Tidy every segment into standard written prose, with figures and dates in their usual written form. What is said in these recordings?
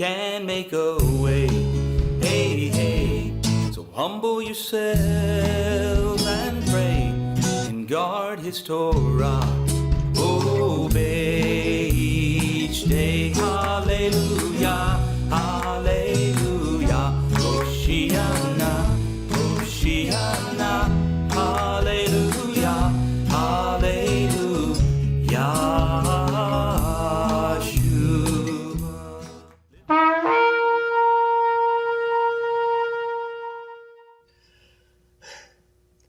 can make a way. Hey, hey, so humble yourselves and pray and guard his Torah. Obey each day. Hallelujah, hallelujah. Hoshiana, Hoshiana. Hallelujah, hallelujah.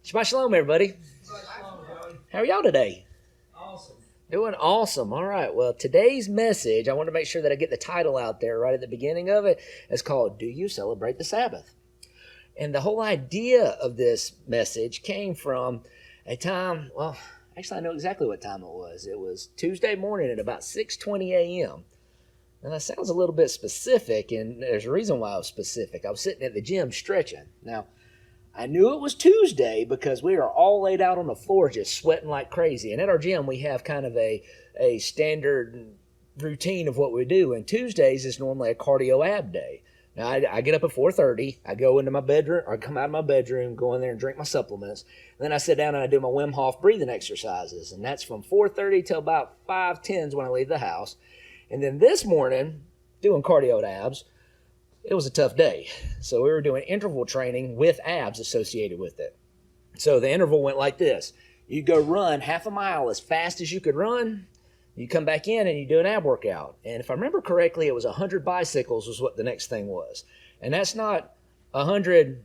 Shabbat shalom, everybody. How are y'all today? Awesome. Doing awesome. All right. Well, today's message, I want to make sure that I get the title out there right at the beginning of it. It's called, Do You Celebrate the Sabbath? And the whole idea of this message came from a time, well, actually I know exactly what time it was. It was Tuesday morning at about 6:20 a.m. And that sounds a little bit specific, and there's a reason why I was specific. I was sitting at the gym stretching. Now, I knew it was Tuesday because we are all laid out on the floor just sweating like crazy. And at our gym, we have kind of a standard routine of what we do. And Tuesdays is normally a cardio ab day. Now, I get up at 4:30. I go into my bedroom, or I come out of my bedroom, go in there and drink my supplements. And then I sit down and I do my Wim Hof breathing exercises. And that's from 4:30 till about 5:10 when I leave the house. And then this morning, doing cardio abs, it was a tough day. So we were doing interval training with abs associated with it. So the interval went like this. You go run half a mile as fast as you could run. You come back in and you do an ab workout. And if I remember correctly, it was 100 bicycles was what the next thing was. And that's not 100,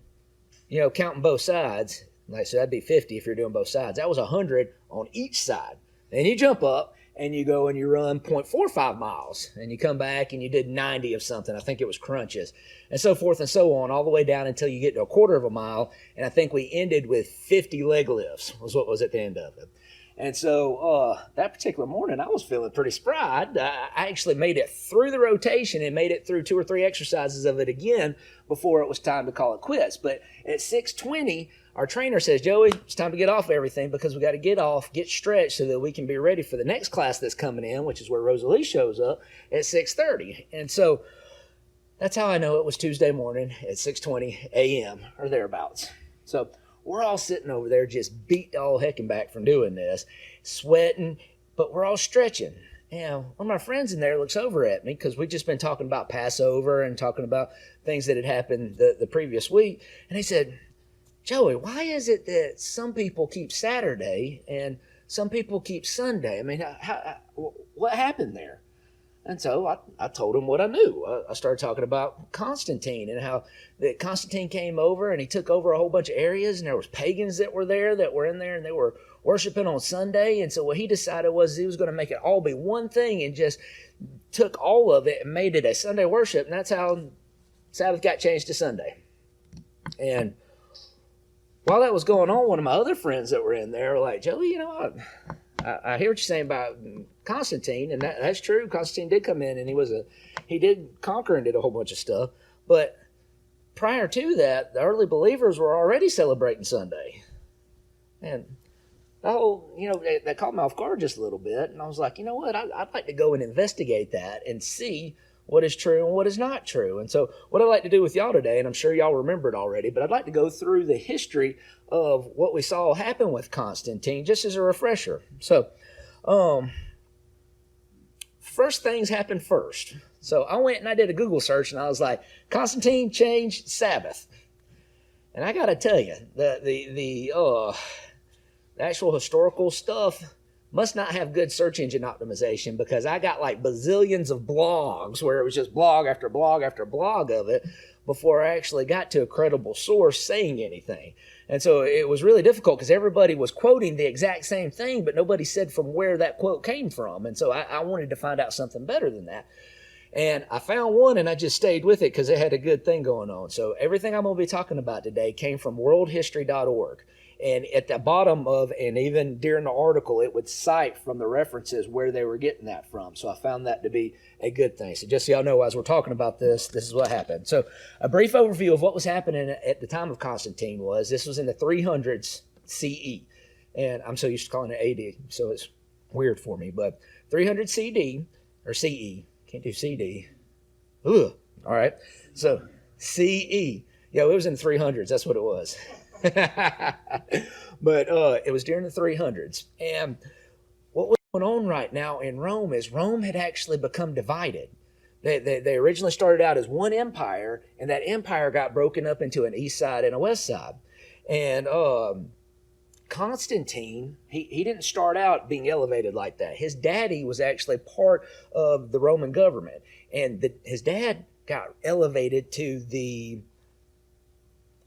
counting both sides. Like, so that'd be 50 if you're doing both sides. That was 100 on each side. Then you jump up and you go and you run 0.45 miles. And you come back and you did 90 of something. I think it was crunches. And so forth and so on, all the way down until you get to a quarter of a mile. And I think we ended with 50 leg lifts was what was at the end of it. And so that particular morning, I was feeling pretty spry. I actually made it through the rotation and made it through 2 or 3 exercises of it again before it was time to call it quits. But at 6:20, our trainer says, Joey, it's time to get off everything because we got to get stretched so that we can be ready for the next class that's coming in, which is where Rosalie shows up at 6:30. And so that's how I know it was Tuesday morning at 6:20 a.m. or thereabouts. So we're all sitting over there just beat all hecking back from doing this, sweating, but we're all stretching. And one of my friends in there looks over at me because we've just been talking about Passover and talking about things that had happened the previous week. And he said, Joey, why is it that some people keep Saturday and some people keep Sunday? I mean, what happened there? And so I told him what I knew. I started talking about Constantine and how that Constantine came over and he took over a whole bunch of areas and there was pagans that were in there and they were worshiping on Sunday. And so what he decided was he was going to make it all be one thing and just took all of it and made it a Sunday worship. And that's how Sabbath got changed to Sunday. And while that was going on, one of my other friends that were in there were like, Joey, I hear what you're saying about Constantine, and that's true. Constantine did come in, and he did conquer and did a whole bunch of stuff. But prior to that, the early believers were already celebrating Sunday. And that caught me off guard just a little bit. And I was like, you know what? I'd like to go and investigate that and see what is true and what is not true. And so what I'd like to do with y'all today, and I'm sure y'all remember it already, but I'd like to go through the history of what we saw happen with Constantine, just as a refresher. So, first things happened first. So I went and I did a Google search, and I was like, Constantine changed Sabbath. And I got to tell you, the actual historical stuff must not have good search engine optimization, because I got like bazillions of blogs where it was just blog after blog after blog of it before I actually got to a credible source saying anything. And so it was really difficult because everybody was quoting the exact same thing, but nobody said from where that quote came from. And so I wanted to find out something better than that. And I found one and I just stayed with it because it had a good thing going on. So everything I'm going to be talking about today came from worldhistory.org. And at the bottom of, and even during the article, it would cite from the references where they were getting that from. So I found that to be a good thing. So just so y'all know, as we're talking about this is what happened. So a brief overview of what was happening at the time of Constantine was, this was in the 300s CE. And I'm so used to calling it AD, so it's weird for me. But 300 CD, or CE, can't do CD. Ugh. All right. So CE. Yeah, it was in the 300s. That's what it was. But it was during the 300s. And what was going on right now in Rome is Rome had actually become divided. They originally started out as one empire, and that empire got broken up into an east side and a west side. And Constantine, he didn't start out being elevated like that. His daddy was actually part of the Roman government, and his dad got elevated to the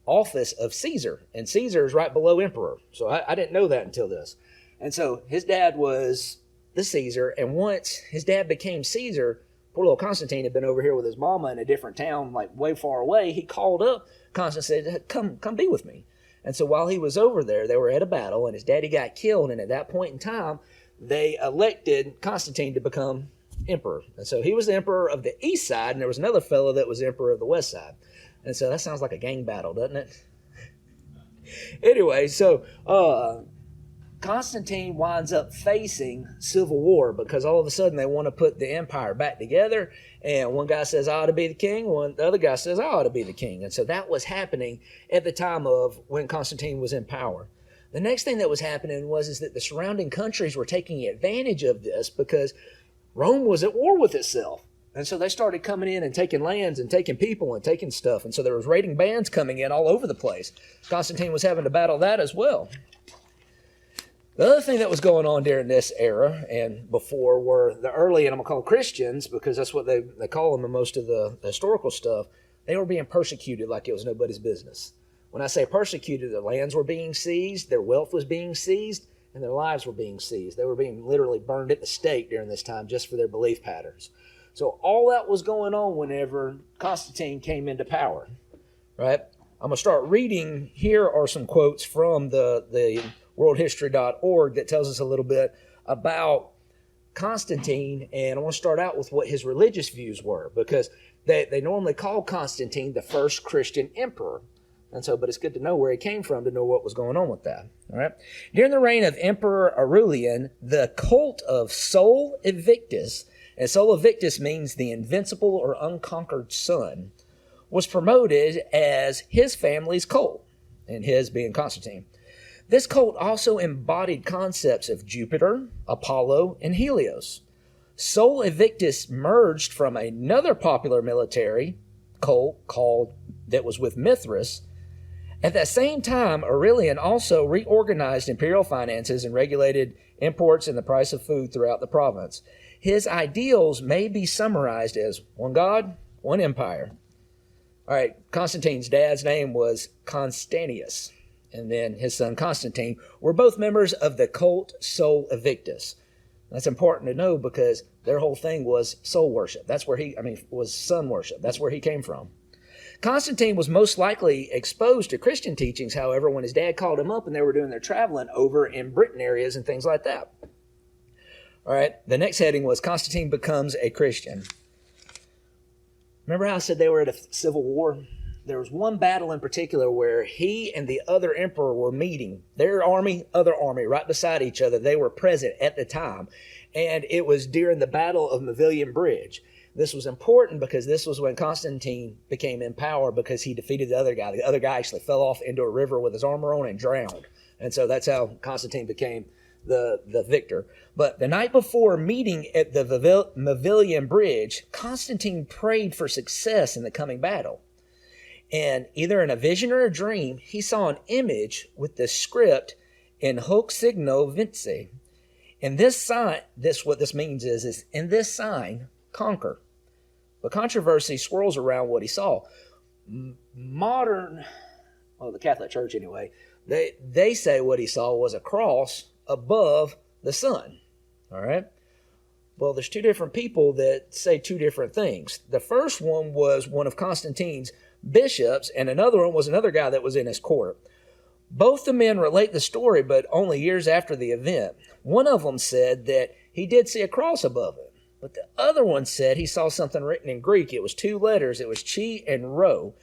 office of Caesar, and Caesar is right below emperor. So I didn't know that until this. And so his dad was the Caesar, and once his dad became Caesar, poor little Constantine had been over here with his mama in a different town, like way far away. He called up Constantine and said, come be with me. And so while he was over there, they were at a battle, and his daddy got killed, and at that point in time, they elected Constantine to become emperor. And so he was the emperor of the east side, and there was another fellow that was emperor of the west side. And so that sounds like a gang battle, doesn't it? Anyway, so Constantine winds up facing civil war because all of a sudden they want to put the empire back together, and one guy says, I ought to be the king, the other guy says, I ought to be the king. And so that was happening at the time of when Constantine was in power. The next thing that was happening was that the surrounding countries were taking advantage of this because Rome was at war with itself. And so they started coming in and taking lands and taking people and taking stuff. And so there was raiding bands coming in all over the place. Constantine was having to battle that as well. The other thing that was going on during this era and before were the early, and I'm going to call Christians, because that's what they call them in most of the historical stuff, they were being persecuted like it was nobody's business. When I say persecuted, their lands were being seized, their wealth was being seized, and their lives were being seized. They were being literally burned at the stake during this time just for their belief patterns. So all that was going on whenever Constantine came into power, right? I'm going to start reading. Here are some quotes from the worldhistory.org that tells us a little bit about Constantine, and I want to start out with what his religious views were, because they normally call Constantine the first Christian emperor. And so, but it's good to know where he came from to know what was going on with that. All right. During the reign of Emperor Aurelian, the cult of Sol Invictus, and Sol Invictus means the invincible or unconquered son, was promoted as his family's cult, and his being Constantine. This cult also embodied concepts of Jupiter, Apollo, and Helios. Sol Invictus merged from another popular military cult that was with Mithras. At that same time, Aurelian also reorganized imperial finances and regulated imports and the price of food throughout the province. His ideals may be summarized as one God, one empire. All right, Constantine's dad's name was Constantius, and then his son Constantine were both members of the cult Sol Invictus. That's important to know because their whole thing was soul worship. That's where was sun worship. That's where he came from. Constantine was most likely exposed to Christian teachings, however, when his dad called him up and they were doing their traveling over in Britain areas and things like that. All right, the next heading was Constantine becomes a Christian. Remember how I said they were at a civil war? There was one battle in particular where he and the other emperor were meeting. Their army, other army, right beside each other. They were present at the time. And it was during the Battle of Mavilian Bridge. This was important because this was when Constantine became in power because he defeated the other guy. The other guy actually fell off into a river with his armor on and drowned. And so that's how Constantine became the victor. But the night before meeting at the Mavilian Bridge, Constantine prayed for success in the coming battle. And either in a vision or a dream, he saw an image with the script in hoc signo vince. And this sign, what this means is in this sign, conquer. But controversy swirls around what he saw. The Catholic Church anyway, they say what he saw was a cross above the sun. All right? Well, there's two different people that say two different things. The first one was one of Constantine's bishops, and another one was another guy that was in his court. Both the men relate the story, but only years after the event. One of them said that he did see a cross above it, but the other one said he saw something written in Greek. It was two letters. It was chi and rho.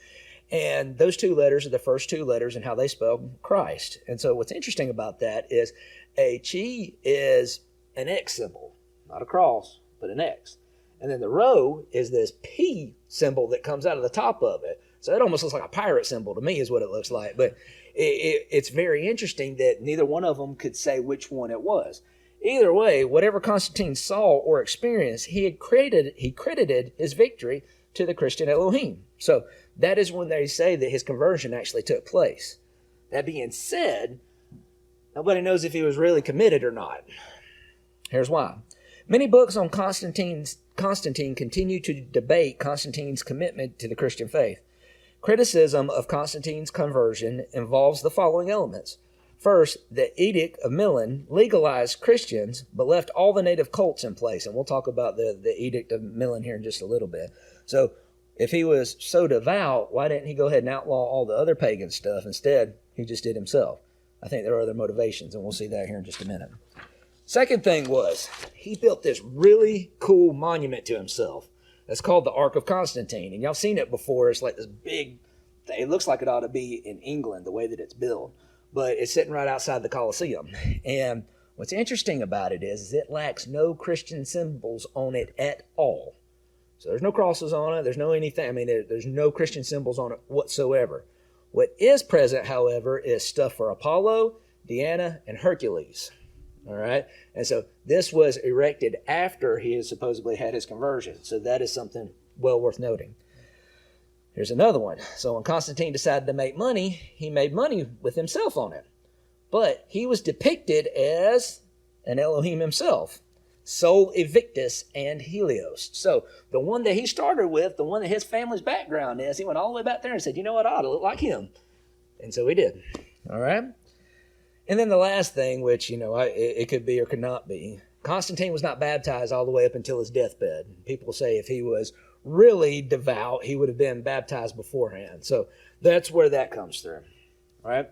And those two letters are the first two letters in how they spell Christ. And so what's interesting about that is a chi is an X symbol, not a cross, but an X. And then the rho is this P symbol that comes out of the top of it. So it almost looks like a pirate symbol to me is what it looks like. But it's very interesting that neither one of them could say which one it was. Either way, whatever Constantine saw or experienced, he credited his victory to the Christian Elohim. So that is when they say that his conversion actually took place. That being said, nobody knows if he was really committed or not. Here's why. Many books on Constantine continue to debate Constantine's commitment to the Christian faith. Criticism of Constantine's conversion involves the following elements. First, the Edict of Milan legalized Christians, but left all the native cults in place. And we'll talk about the Edict of Milan here in just a little bit. So if he was so devout, why didn't he go ahead and outlaw all the other pagan stuff? Instead, he just did himself. I think there are other motivations, and we'll see that here in just a minute. Second thing was, he built this really cool monument to himself. It's called the Ark of Constantine. And y'all seen it before. It's like this big thing. It looks like it ought to be in England, the way that it's built. But it's sitting right outside the Colosseum. And what's interesting about it is it lacks no Christian symbols on it at all. So there's no crosses on it. There's no anything. I mean, there's no Christian symbols on it whatsoever. What is present, however, is stuff for Apollo, Diana, and Hercules. All right? And so this was erected after he had supposedly had his conversion. So that is something well worth noting. Here's another one. So when Constantine decided to make money, he made money with himself on it. But he was depicted as an Elohim himself, Sol Invictus and Helios. So the one that he started with, the one that his family's background is, he went all the way back there and said, you know what, I ought to look like him. And so he did. All right? And then the last thing, which, it could be or could not be, Constantine was not baptized all the way up until his deathbed. People say if he was really devout, he would have been baptized beforehand. So that's where that comes through. All right?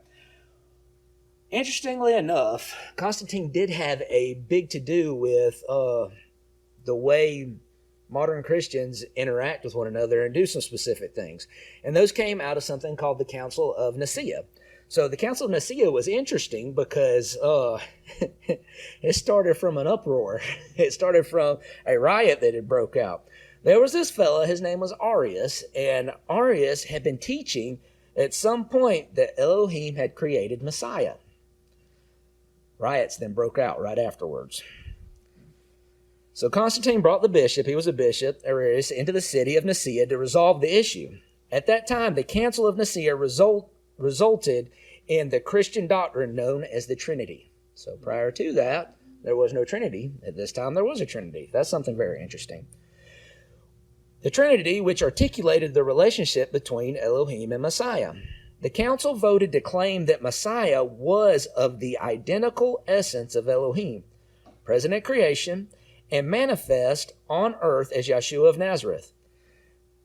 Interestingly enough, Constantine did have a big to-do with the way modern Christians interact with one another and do some specific things. And those came out of something called the Council of Nicaea. So the Council of Nicaea was interesting because it started from an uproar. It started from a riot that had broke out. There was this fella, his name was Arius, and Arius had been teaching at some point that Elohim had created Messiah. Riots then broke out right afterwards. So Constantine brought the bishop, he was a bishop, Arius, into the city of Nicaea to resolve the issue. At that time, the Council of Nicaea resulted in the Christian doctrine known as the Trinity. So prior to that, there was no Trinity. At this time, there was a Trinity. That's something very interesting. The Trinity, which articulated the relationship between Elohim and Messiah. The council voted to claim that Messiah was of the identical essence of Elohim, present at creation, and manifest on earth as Yeshua of Nazareth.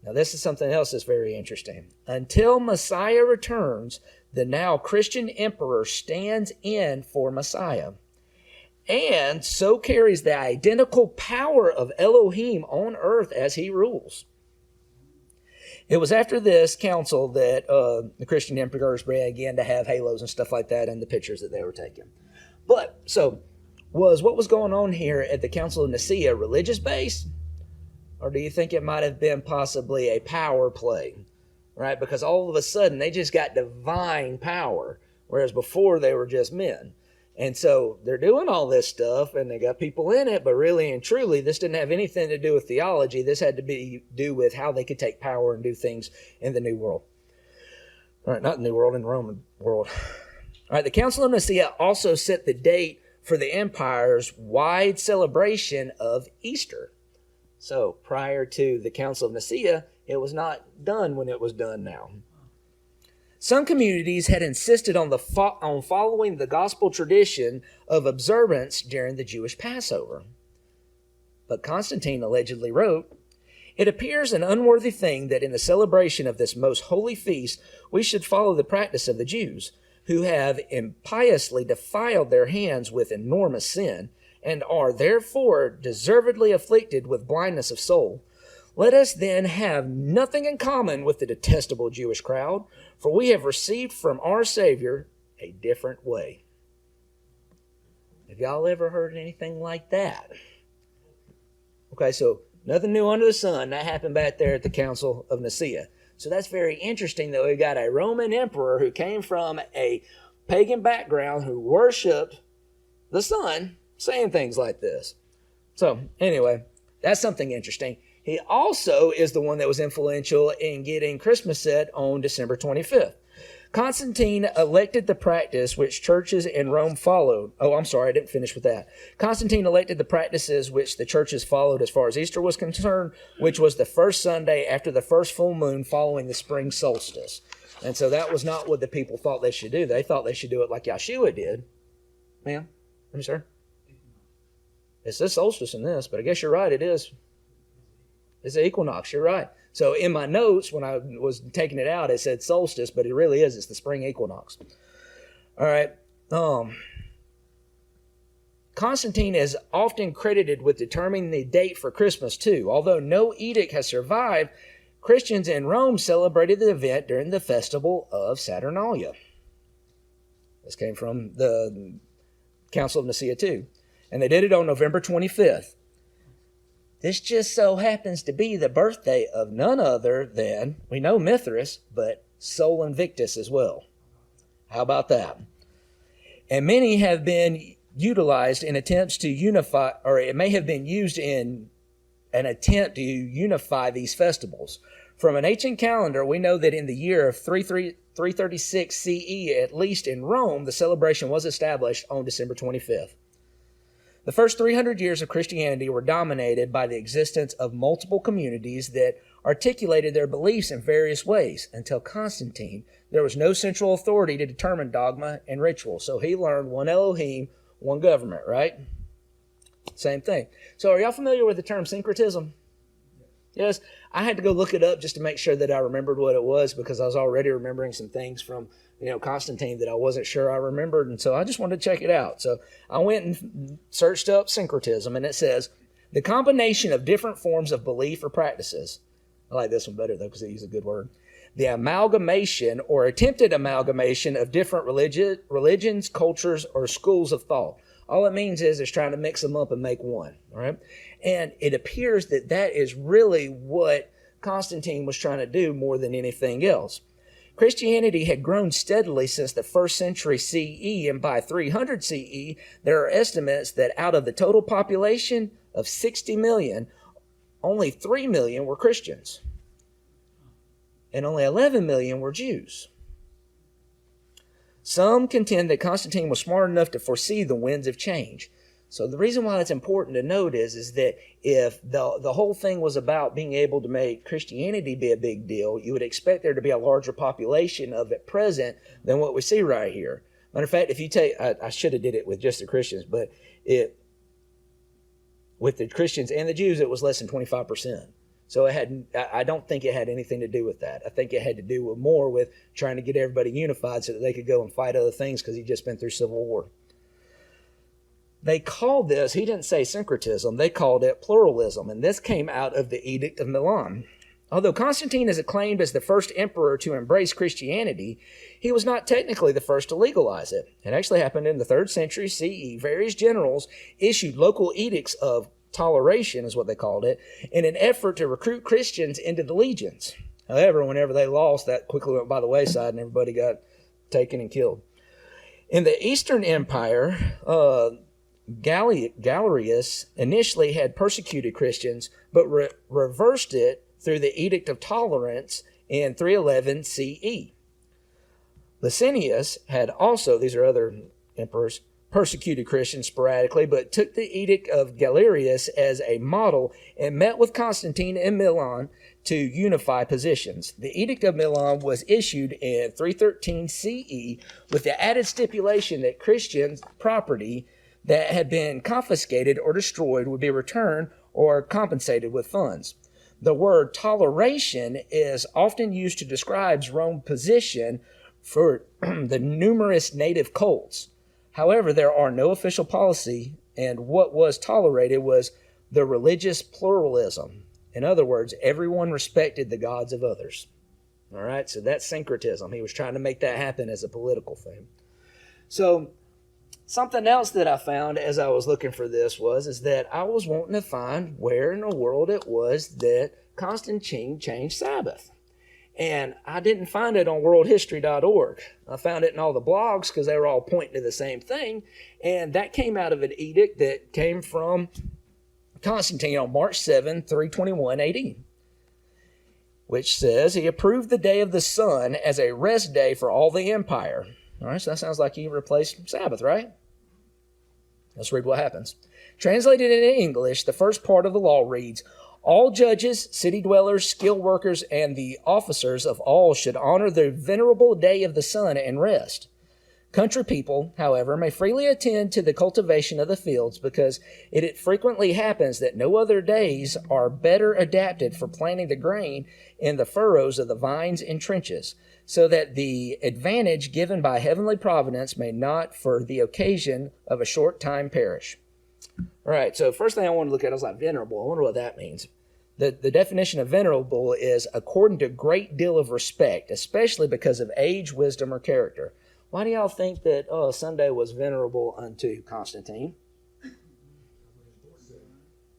Now this is something else that's very interesting. Until Messiah returns, the now Christian emperor stands in for Messiah, and so carries the identical power of Elohim on earth as he rules. It was after this council that the Christian emperors began to have halos and stuff like that in the pictures that they were taking. But, so, was what was going on here at the Council of Nicaea religious based? Or do you think it might have been possibly a power play? Right? Because all of a sudden they just got divine power, whereas before they were just men. And so they're doing all this stuff and they got people in it, but really and truly this didn't have anything to do with theology. This had to do with how they could take power and do things in the New World. All right, not the New World, in the Roman world. All right, the Council of Nicaea also set the date for the empire's wide celebration of Easter. So prior to the Council of Nicaea, it was not done when it was done now. Some communities had insisted on following the gospel tradition of observance during the Jewish Passover. But Constantine allegedly wrote, "It appears an unworthy thing that in the celebration of this most holy feast we should follow the practice of the Jews, who have impiously defiled their hands with enormous sin, and are therefore deservedly afflicted with blindness of soul. Let us then have nothing in common with the detestable Jewish crowd, for we have received from our Savior a different way." Have y'all ever heard anything like that? Okay, so Nothing new under the sun. That happened back there at the Council of Nicaea. So that's very interesting that we got a Roman emperor who came from a pagan background who worshipped the sun saying things like this. So anyway, that's something interesting. He also is the one that was influential in getting Christmas set on December 25th. Constantine elected the practice which churches in Rome followed. Oh, I'm sorry, I didn't finish with that. Constantine elected the practices which the churches followed as far as Easter was concerned, which was the first Sunday after the first full moon following the spring solstice. And so that was not what the people thought they should do. They thought they should do it like Yeshua did. Ma'am? I'm sorry? It says solstice in this, but I guess you're right, it is. It's an equinox, you're right. So in my notes, when I was taking it out, it said solstice, but it really is. It's the spring equinox. All right. Constantine is often credited with determining the date for Christmas, too. Although no edict has survived, Christians in Rome celebrated the event during the festival of Saturnalia. This came from the Council of Nicaea, too. And they did it on November 25th. This just so happens to be the birthday of none other than, we know Mithras, but Sol Invictus as well. How about that? And many have been utilized in attempts to unify, or it may have been used in an attempt to unify these festivals. From an ancient calendar, we know that in the year of 336 CE, at least in Rome, the celebration was established on December 25th. The first 300 years of Christianity were dominated by the existence of multiple communities that articulated their beliefs in various ways. Until Constantine, there was no central authority to determine dogma and ritual. So he learned one Elohim, one government, right? Same thing. So are y'all familiar with the term syncretism? Yes. I had to go look it up just to make sure that I remembered what it was, because I was already remembering some things from Constantine that I wasn't sure I remembered, and so I just wanted to check it out. So I went and searched up syncretism, and it says, the combination of different forms of belief or practices. I like this one better, though, because it uses a good word. The amalgamation or attempted amalgamation of different religions, cultures, or schools of thought. All it means is it's trying to mix them up and make one, all right? And it appears that that is really what Constantine was trying to do more than anything else. Christianity had grown steadily since the 1st century CE, and by 300 CE, there are estimates that out of the total population of 60 million, only 3 million were Christians, and only 11 million were Jews. Some contend that Constantine was smart enough to foresee the winds of change. So the reason why it's important to note is that if the whole thing was about being able to make Christianity be a big deal, you would expect there to be a larger population of it present than what we see right here. Matter of fact, if you take, I should have did it with just the Christians, but with the Christians and the Jews, it was less than 25%. So I don't think it had anything to do with that. I think it had to do more with trying to get everybody unified so that they could go and fight other things, because he'd just been through civil war. They called this, he didn't say syncretism, they called it pluralism, and this came out of the Edict of Milan. Although Constantine is acclaimed as the first emperor to embrace Christianity, he was not technically the first to legalize it. It actually happened in the 3rd century CE. Various generals issued local edicts of toleration, is what they called it, in an effort to recruit Christians into the legions. However, whenever they lost, that quickly went by the wayside and everybody got taken and killed. In the Eastern Empire, Galerius initially had persecuted Christians, but reversed it through the Edict of Tolerance in 311 CE. Licinius had also, these are other emperors, persecuted Christians sporadically, but took the Edict of Galerius as a model and met with Constantine in Milan to unify positions. The Edict of Milan was issued in 313 CE with the added stipulation that Christian property that had been confiscated or destroyed would be returned or compensated with funds. The word toleration is often used to describe Rome's position for the numerous native cults. However, there are no official policy, and what was tolerated was the religious pluralism. In other words, everyone respected the gods of others. All right, so that's syncretism. He was trying to make that happen as a political thing. So Something else that I found as I was looking for this is that I was wanting to find where in the world it was that Constantine changed Sabbath. And I didn't find it on worldhistory.org. I found it in all the blogs because they were all pointing to the same thing. And that came out of an edict that came from Constantine on March 7, 321 AD, which says he approved the day of the sun as a rest day for all the empire. All right, so that sounds like he replaced Sabbath, right? Let's read what happens. Translated into English, the first part of the law reads, all judges, city dwellers, skilled workers, and the officers of all should honor the venerable day of the sun and rest. Country people, however, may freely attend to the cultivation of the fields because it frequently happens that no other days are better adapted for planting the grain in the furrows of the vines and trenches, so that the advantage given by heavenly providence may not for the occasion of a short time perish. All right, so first thing I want to look at is like venerable. I wonder what that means. The definition of venerable is according to great deal of respect, especially because of age, wisdom, or character. Why do y'all think that Sunday was venerable unto Constantine?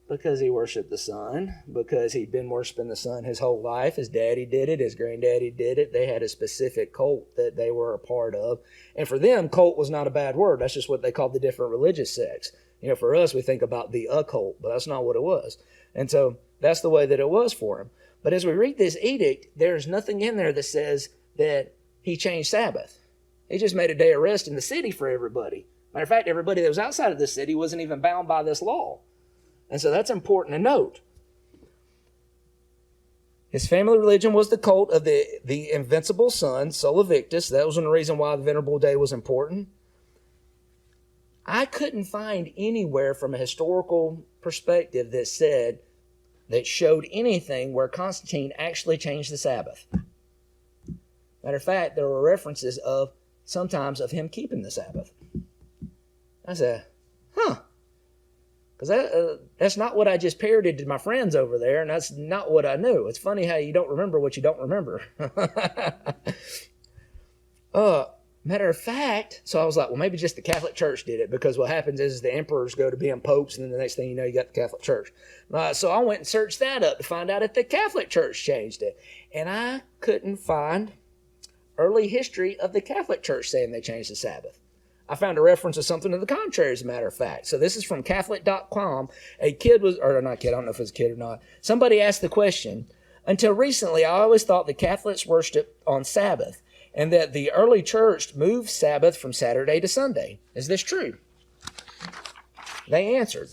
Because he worshiped the sun, because he'd been worshiping the sun his whole life. His daddy did it, his granddaddy did it. They had a specific cult that they were a part of. And for them, cult was not a bad word. That's just what they called the different religious sects. You know, for us, we think about the occult, but that's not what it was. And so that's the way that it was for him. But as we read this edict, there's nothing in there that says that he changed Sabbath. He just made a day of rest in the city for everybody. Matter of fact, everybody that was outside of the city wasn't even bound by this law. And so that's important to note. His family religion was the cult of the invincible sun, Sol Invictus. That was one reason why the Venerable Day was important. I couldn't find anywhere from a historical perspective that showed anything where Constantine actually changed the Sabbath. Matter of fact, there were references sometimes of him keeping the Sabbath. I said, because that's not what I just parroted to my friends over there, and that's not what I knew. It's funny how you don't remember what you don't remember. Matter of fact, so I was like, well, maybe just the Catholic Church did it, because what happens is the emperors go to being popes, and then the next thing you know, you got the Catholic Church. So I went and searched that up to find out if the Catholic Church changed it, and I couldn't find early history of the Catholic Church saying they changed the Sabbath. I found a reference to something to the contrary, as a matter of fact. So this is from Catholic.com. A kid was, or not kid, I don't know if it was a kid or not. Somebody asked the question, until recently, I always thought the Catholics worshiped on Sabbath, and that the early church moved Sabbath from Saturday to Sunday. Is this true? They answered,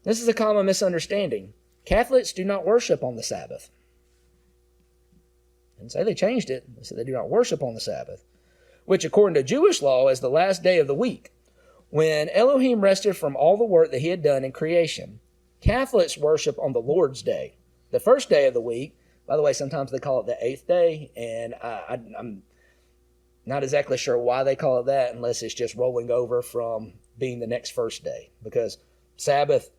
this is a common misunderstanding. Catholics do not worship on the Sabbath. And say they changed it. They said they do not worship on the Sabbath, which according to Jewish law is the last day of the week, when Elohim rested from all the work that he had done in creation. Catholics worship on the Lord's Day, the first day of the week. By the way, sometimes they call it the eighth day, and I'm not exactly sure why they call it that, unless it's just rolling over from being the next first day. Because Sabbath,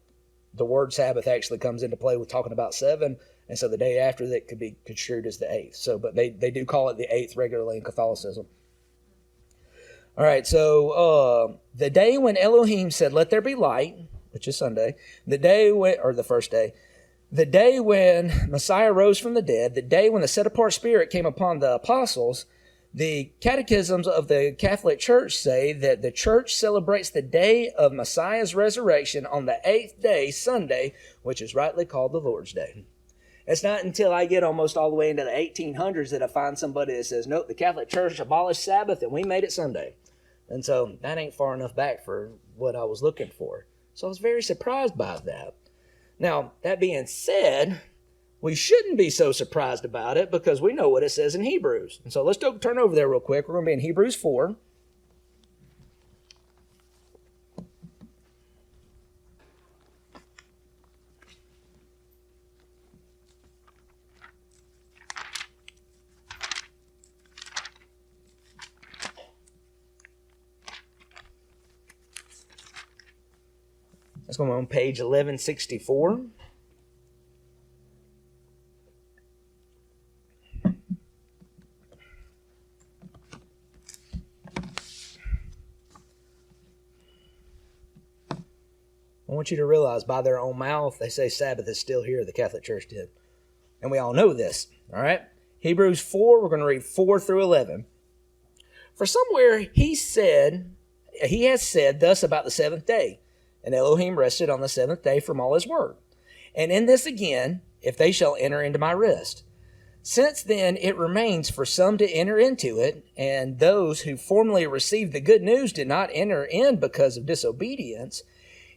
the word Sabbath actually comes into play with talking about seven, and so the day after that could be construed as the eighth. So, but they do call it the eighth regularly in Catholicism. All right, so the day when Elohim said, let there be light, which is Sunday, the day when, or the first day, the day when Messiah rose from the dead, the day when the set-apart Spirit came upon the apostles, the catechisms of the Catholic Church say that the Church celebrates the day of Messiah's resurrection on the eighth day, Sunday, which is rightly called the Lord's Day. It's not until I get almost all the way into the 1800s that I find somebody that says, nope, the Catholic Church abolished Sabbath and we made it Sunday. And so that ain't far enough back for what I was looking for. So I was very surprised by that. Now, that being said, we shouldn't be so surprised about it because we know what it says in Hebrews. And so let's turn over there real quick. We're going to be in Hebrews 4. That's going to be on page 1164. want you to realize by their own mouth, they say Sabbath is still here, the Catholic Church did. And we all know this, all right? Hebrews 4, we're going to read 4 through 11. For somewhere he has said thus about the seventh day, and Elohim rested on the seventh day from all his work. And in this again, if they shall enter into my rest. Since then it remains for some to enter into it, and those who formerly received the good news did not enter in because of disobedience,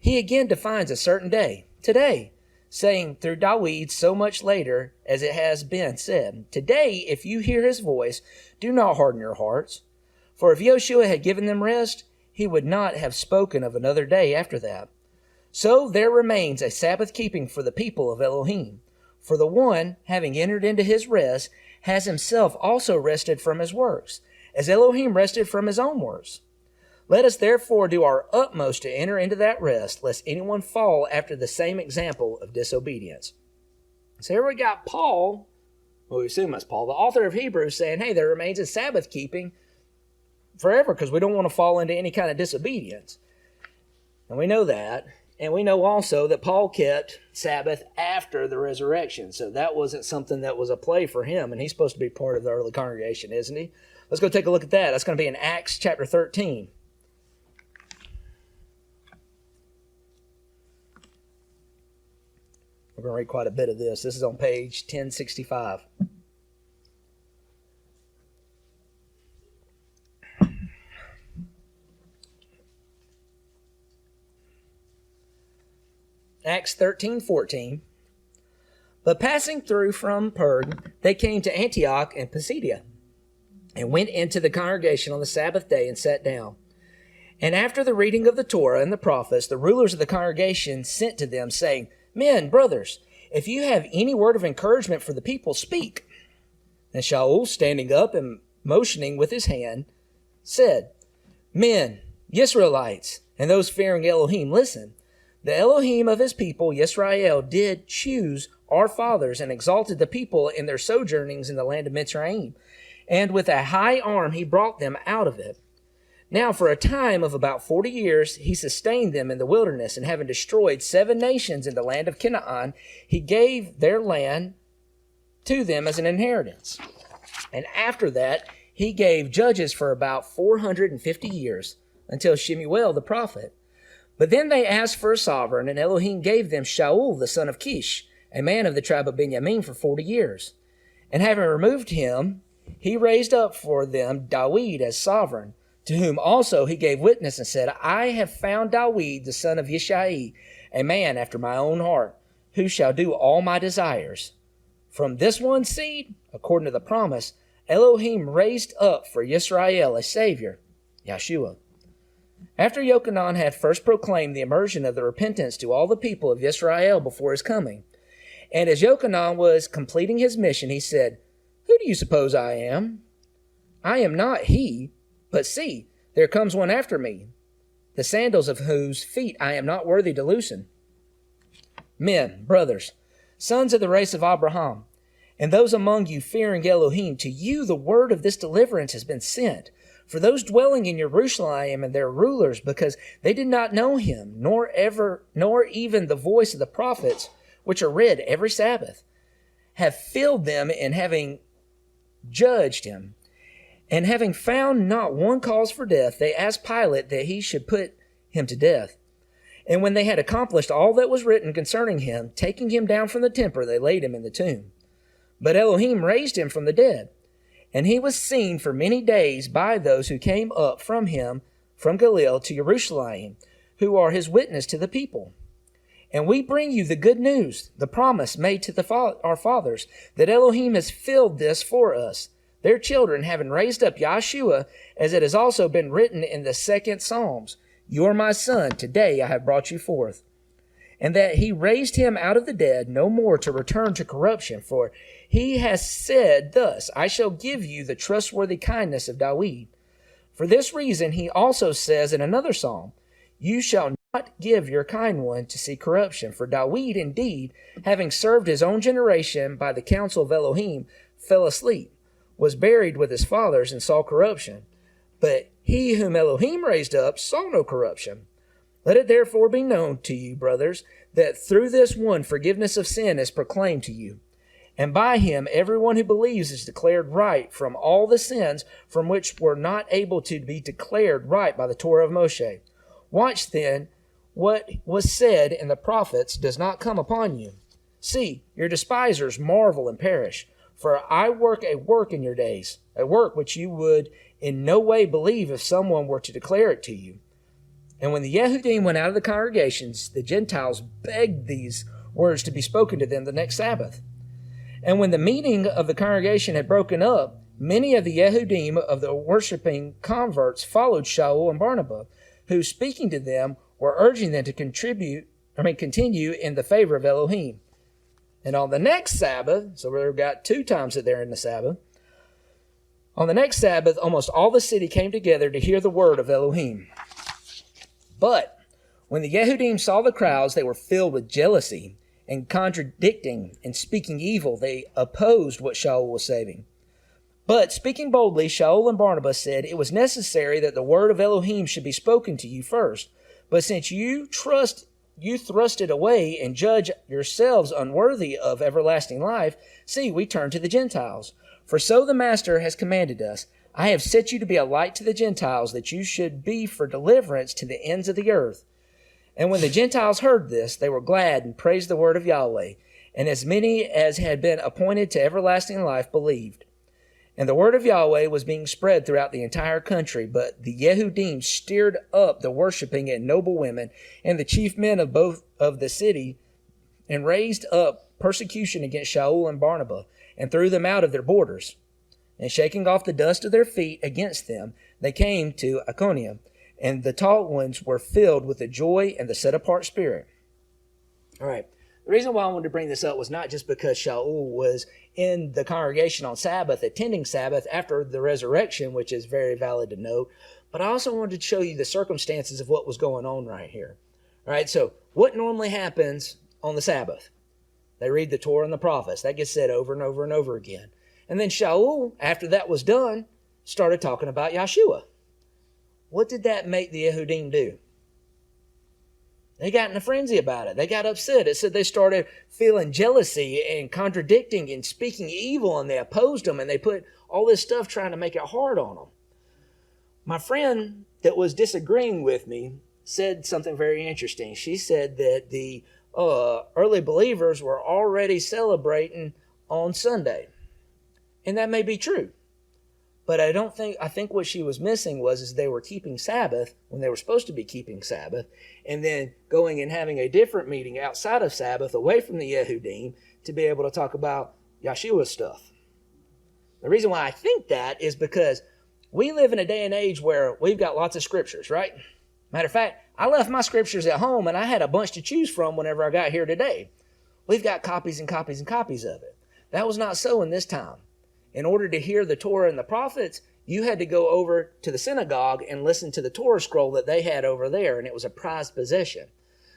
he again defines a certain day, today, saying through David so much later as it has been said, today, if you hear his voice, do not harden your hearts. For if YHWH had given them rest, he would not have spoken of another day after that. So there remains a Sabbath keeping for the people of Elohim. For the one, having entered into his rest, has himself also rested from his works, as Elohim rested from his own works. Let us therefore do our utmost to enter into that rest, lest anyone fall after the same example of disobedience. So here we got Paul, well, we assume that's Paul, the author of Hebrews, saying, hey, there remains a Sabbath keeping forever because we don't want to fall into any kind of disobedience. And we know that. And we know also that Paul kept Sabbath after the resurrection. So that wasn't something that was a play for him. And he's supposed to be part of the early congregation, isn't he? Let's go take a look at that. That's going to be in Acts chapter 13. We're going to read quite a bit of this. This is on page 1065. Acts 13:14. But passing through from Perg, they came to Antioch and Pisidia, and went into the congregation on the Sabbath day and sat down. And after the reading of the Torah and the prophets, the rulers of the congregation sent to them, saying, Men, brothers, if you have any word of encouragement for the people, speak. And Shaul, standing up and motioning with his hand, said, Men, Israelites, and those fearing Elohim, listen. The Elohim of his people, Yisrael, did choose our fathers and exalted the people in their sojournings in the land of Mitzrayim. And with a high arm he brought them out of it. Now for a time of about 40 years he sustained them in the wilderness, and having destroyed 7 nations in the land of Canaan, he gave their land to them as an inheritance. And after that he gave judges for about 450 years, until Shemuel the prophet. But then they asked for a sovereign, and Elohim gave them Shaul the son of Kish, a man of the tribe of Benjamin, for 40 years. And having removed him, he raised up for them David as sovereign, to whom also he gave witness and said, I have found David the son of Yishai, a man after my own heart, who shall do all my desires. From this one seed, according to the promise, Elohim raised up for Yisrael a Savior, Yeshua. After Yochanan had first proclaimed the immersion of the repentance to all the people of Israel before his coming, and as Yochanan was completing his mission, he said, Who do you suppose I am? I am not he, but see, there comes one after me, the sandals of whose feet I am not worthy to loosen. Men, brothers, sons of the race of Abraham, and those among you fearing Elohim, to you the word of this deliverance has been sent. For those dwelling in Jerusalem and their rulers, because they did not know him, nor even the voice of the prophets, which are read every Sabbath, have filled them in having judged him. And having found not one cause for death, they asked Pilate that he should put him to death. And when they had accomplished all that was written concerning him, taking him down from the temple, they laid him in the tomb. But Elohim raised him from the dead. And he was seen for many days by those who came up from him from Galilee to Jerusalem, who are his witness to the people. And we bring you the good news, the promise made to our fathers, that Elohim has filled this for us, their children, having raised up Yeshua, as it has also been written in the 2nd Psalms, You are my son, today I have brought you forth. And that he raised him out of the dead, no more to return to corruption, for he has said thus, I shall give you the trustworthy kindness of David. For this reason he also says in another psalm, You shall not give your kind one to see corruption. For David indeed, having served his own generation by the counsel of Elohim, fell asleep, was buried with his fathers, and saw corruption. But he whom Elohim raised up saw no corruption. Let it therefore be known to you, brothers, that through this one forgiveness of sin is proclaimed to you. And by him everyone who believes is declared right from all the sins from which were not able to be declared right by the Torah of Moshe. Watch then, what was said in the prophets does not come upon you. See, your despisers marvel and perish. For I work a work in your days, a work which you would in no way believe if someone were to declare it to you. And when the Yehudim went out of the congregations, the Gentiles begged these words to be spoken to them the next Sabbath. And when the meeting of the congregation had broken up, many of the Yehudim of the worshiping converts followed Shaul and Barnabas, who, speaking to them, were urging them to continue in the favor of Elohim. And on the next Sabbath, so we've got 2 times that they're in the Sabbath, on the next Sabbath, almost all the city came together to hear the word of Elohim. But when the Yehudim saw the crowds, they were filled with jealousy, and contradicting and speaking evil, they opposed what Shaul was saying. But speaking boldly, Shaul and Barnabas said, it was necessary that the word of Elohim should be spoken to you first. But since you thrust it away and judge yourselves unworthy of everlasting life, see, we turn to the Gentiles. For so the Master has commanded us, I have set you to be a light to the Gentiles, that you should be for deliverance to the ends of the earth. And when the Gentiles heard this, they were glad and praised the word of Yahweh. And as many as had been appointed to everlasting life believed. And the word of Yahweh was being spread throughout the entire country. But the Yehudim stirred up the worshiping and noble women and the chief men of both of the city, and raised up persecution against Shaul and Barnabas, and threw them out of their borders. And shaking off the dust of their feet against them, they came to Iconium. And the taught ones were filled with the joy and the set-apart spirit. All right. The reason why I wanted to bring this up was not just because Shaul was in the congregation on Sabbath, attending Sabbath after the resurrection, which is very valid to note, but I also wanted to show you the circumstances of what was going on right here. All right. So what normally happens on the Sabbath? They read the Torah and the prophets. That gets said over and over and over again. And then Shaul, after that was done, started talking about Yeshua. What did that make the Yehudim do? They got in a frenzy about it. They got upset. It said they started feeling jealousy and contradicting and speaking evil, and they opposed them, and they put all this stuff trying to make it hard on them. My friend that was disagreeing with me said something very interesting. She said that the early believers were already celebrating on Sunday. And that may be true. But I think what she was missing is they were keeping Sabbath when they were supposed to be keeping Sabbath, and then going and having a different meeting outside of Sabbath, away from the Yehudim, to be able to talk about Yeshua stuff. The reason why I think that is because we live in a day and age where we've got lots of scriptures, right? Matter of fact, I left my scriptures at home, and I had a bunch to choose from whenever I got here today. We've got copies and copies and copies of it. That was not so in this time. In order to hear the Torah and the prophets, you had to go over to the synagogue and listen to the Torah scroll that they had over there, and it was a prized possession.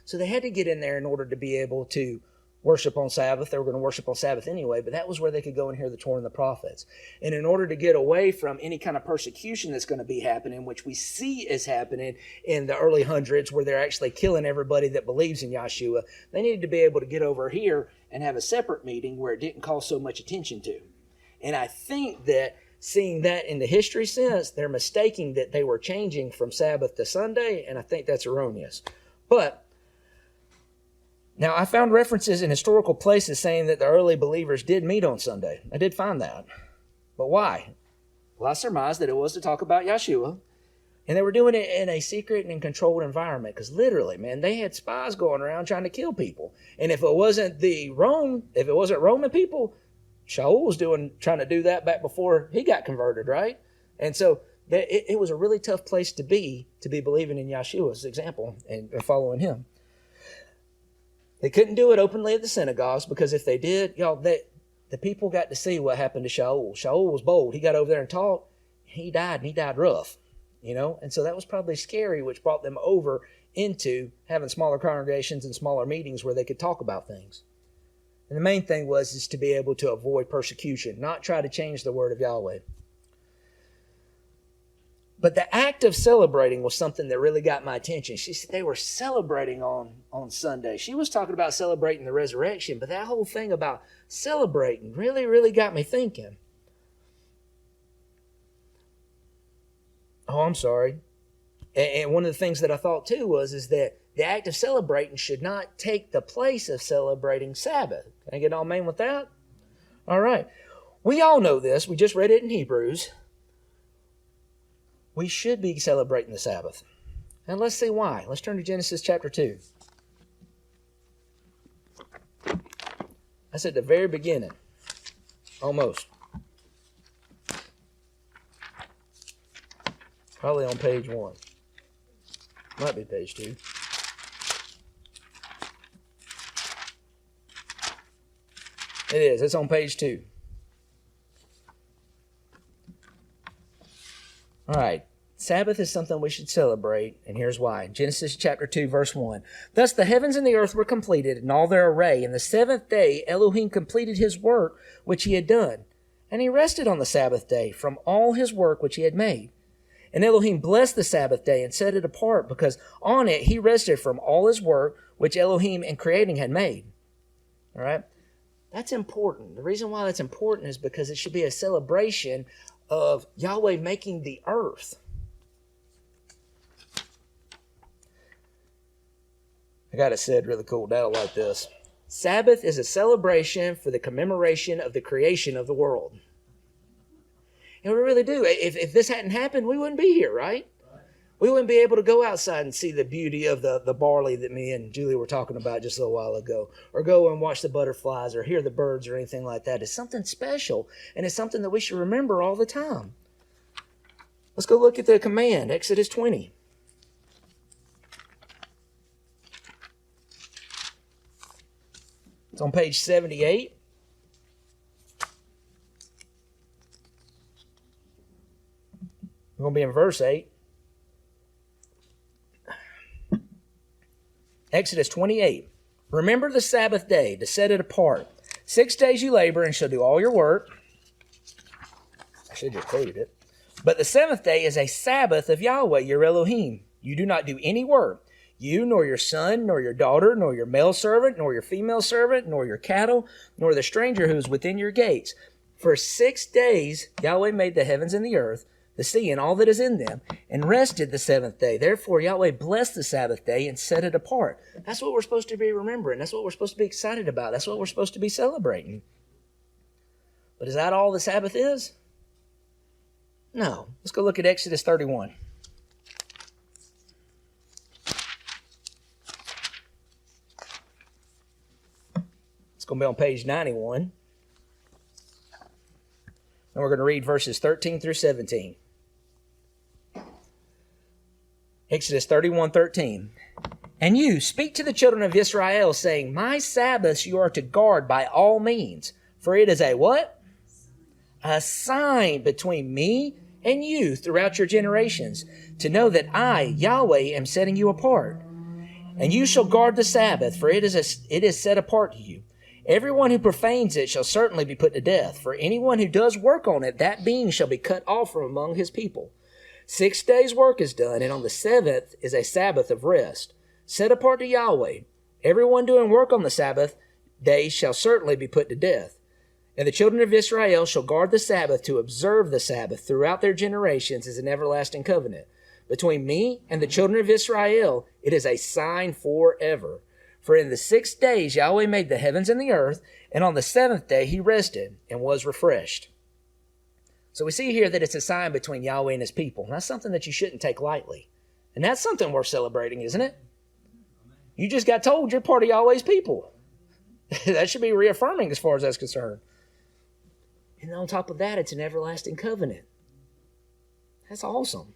So they had to get in there in order to be able to worship on Sabbath. They were going to worship on Sabbath anyway, but that was where they could go and hear the Torah and the prophets. And in order to get away from any kind of persecution that's going to be happening, which we see is happening in the early hundreds, where they're actually killing everybody that believes in Yeshua, they needed to be able to get over here and have a separate meeting where it didn't call so much attention to. And I think that seeing that in the history sense, they're mistaking that they were changing from Sabbath to Sunday, and I think that's erroneous. But now I found references in historical places saying that the early believers did meet on Sunday. I did find that. But why? Well, I surmised that it was to talk about Yeshua, and they were doing it in a secret and controlled environment, because literally, man, they had spies going around trying to kill people. And if it wasn't Roman people, Shaul was trying to do that back before he got converted, right? And so it was a really tough place to be believing in Yeshua's example and following him. They couldn't do it openly at the synagogues, because if they did, the people got to see what happened to Shaul. Shaul was bold. He got over there and taught. He died, and he died rough, And so that was probably scary, which brought them over into having smaller congregations and smaller meetings where they could talk about things. And the main thing is to be able to avoid persecution, not try to change the word of Yahweh. But the act of celebrating was something that really got my attention. She said they were celebrating on Sunday. She was talking about celebrating the resurrection, but that whole thing about celebrating really, really got me thinking. Oh, I'm sorry. And one of the things that I thought too is that the act of celebrating should not take the place of celebrating Sabbath. Can I get all main with that? All right. We all know this. We just read it in Hebrews. We should be celebrating the Sabbath. And let's see why. Let's turn to Genesis chapter 2. That's at the very beginning. Almost. Probably on page 1. Might be page 2. It is. It's on page 2. All right. Sabbath is something we should celebrate, and here's why. Genesis chapter 2, verse 1. Thus the heavens and the earth were completed in all their array, and the seventh day Elohim completed his work which he had done. And he rested on the Sabbath day from all his work which he had made. And Elohim blessed the Sabbath day and set it apart, because on it he rested from all his work which Elohim in creating had made. All right? That's important. The reason why that's important is because it should be a celebration of Yahweh making the earth. I got it said really cool down like this. Sabbath is a celebration for the commemoration of the creation of the world. And we really do. If this hadn't happened, we wouldn't be here, right? We wouldn't be able to go outside and see the beauty of the barley that me and Julie were talking about just a little while ago, or go and watch the butterflies or hear the birds or anything like that. It's something special, and it's something that we should remember all the time. Let's go look at the command, Exodus 20. It's on page 78. We're going to be in verse 8. Exodus 28. Remember the Sabbath day to set it apart. 6 days you labor and shall do all your work. I should have quoted it. But the seventh day is a Sabbath of Yahweh, your Elohim. You do not do any work. You, nor your son, nor your daughter, nor your male servant, nor your female servant, nor your cattle, nor the stranger who is within your gates. For 6 days Yahweh made the heavens and the earth, the sea and all that is in them, and rested the seventh day. Therefore Yahweh blessed the Sabbath day and set it apart. That's what we're supposed to be remembering. That's what we're supposed to be excited about. That's what we're supposed to be celebrating. But is that all the Sabbath is? No. Let's go look at Exodus 31. It's going to be on page 91. And we're going to read verses 13 through 17. Exodus 31:13. And you speak to the children of Israel, saying, My Sabbaths you are to guard by all means, for it is a what? A sign between me and you throughout your generations, to know that I, Yahweh, am setting you apart. And you shall guard the Sabbath, for it is set apart to you. Everyone who profanes it shall certainly be put to death. For anyone who does work on it, that being shall be cut off from among his people. 6 days' work is done, and on the seventh is a Sabbath of rest, set apart to Yahweh. Everyone doing work on the Sabbath day shall certainly be put to death. And the children of Israel shall guard the Sabbath to observe the Sabbath throughout their generations as an everlasting covenant. Between me and the children of Israel, it is a sign forever. For in the 6 days Yahweh made the heavens and the earth, and on the seventh day he rested and was refreshed. So we see here that it's a sign between Yahweh and his people. And that's something that you shouldn't take lightly. And that's something worth celebrating, isn't it? You just got told you're part of Yahweh's people. That should be reaffirming as far as that's concerned. And on top of that, it's an everlasting covenant. That's awesome.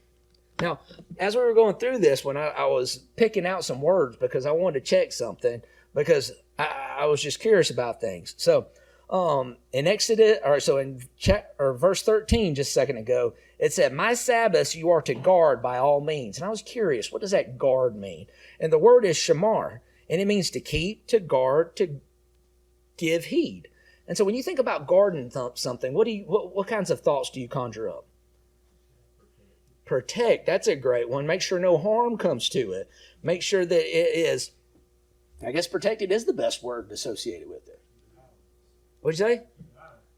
Now, as we were going through this, when I was picking out some words because I wanted to check something, because I was just curious about things. So, in Exodus, verse 13, just a second ago, it said, My Sabbaths you are to guard by all means. And I was curious, what does that guard mean? And the word is shamar, and it means to keep, to guard, to give heed. And so when you think about guarding something, what kinds of thoughts do you conjure up? Protect, that's a great one. Make sure no harm comes to it. Make sure that it is, I guess protected is the best word associated with it. What'd you say?